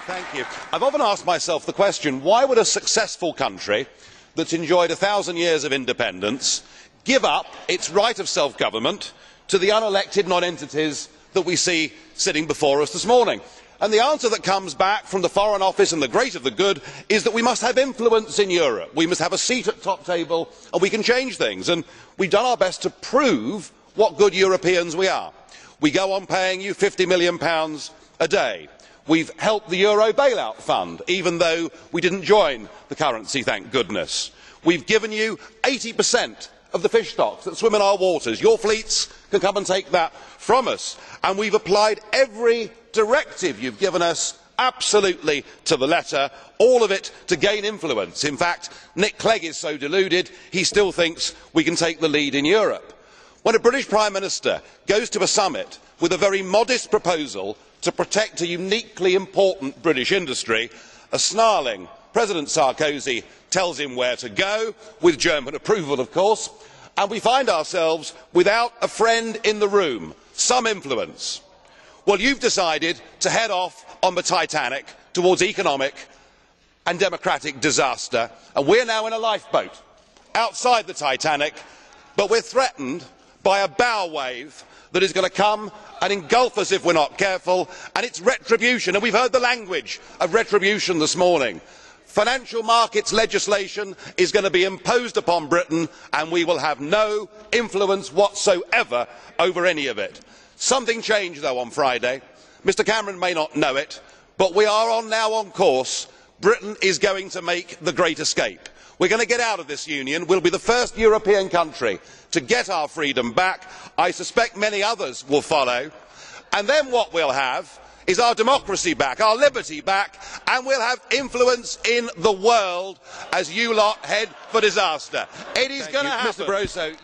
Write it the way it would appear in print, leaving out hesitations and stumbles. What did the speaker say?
Thank you. I've often asked myself the question, why would a successful country that's enjoyed 1,000 years of independence give up its right of self-government to the unelected non-entities that we see sitting before us this morning? And the answer that comes back from the Foreign Office and the great of the good is that we must have influence in Europe. We must have a seat at top table and we can change things. And we've done our best to prove what good Europeans we are. We go on paying you £50 million a day. We've helped the Euro bailout fund, even though we didn't join the currency, thank goodness. We've given you 80% of the fish stocks that swim in our waters. Your fleets can come and take that from us. And we've applied every directive you've given us absolutely to the letter, all of it to gain influence. In fact, Nick Clegg is so deluded he still thinks we can take the lead in Europe. When a British Prime Minister goes to a summit with a very modest proposal to protect a uniquely important British industry, a snarling President Sarkozy tells him where to go, with German approval of course, and we find ourselves without a friend in the room, some influence. Well, you've decided to head off on the Titanic towards economic and democratic disaster, and we're now in a lifeboat outside the Titanic, but we're threatened by a bow wave that is going to come and engulf us if we're not careful, and it's retribution, and we've heard the language of retribution this morning. Financial markets legislation is going to be imposed upon Britain and we will have no influence whatsoever over any of it. Something changed though on Friday. Mr Cameron may not know it, but we are now on course. Britain is going to make the great escape. We are going to get out of this union. We will be the first European country to get our freedom back. I suspect many others will follow. And then what we will have is our democracy back, our liberty back, and we will have influence in the world as you lot head for disaster. It is going to happen. Mr Barroso,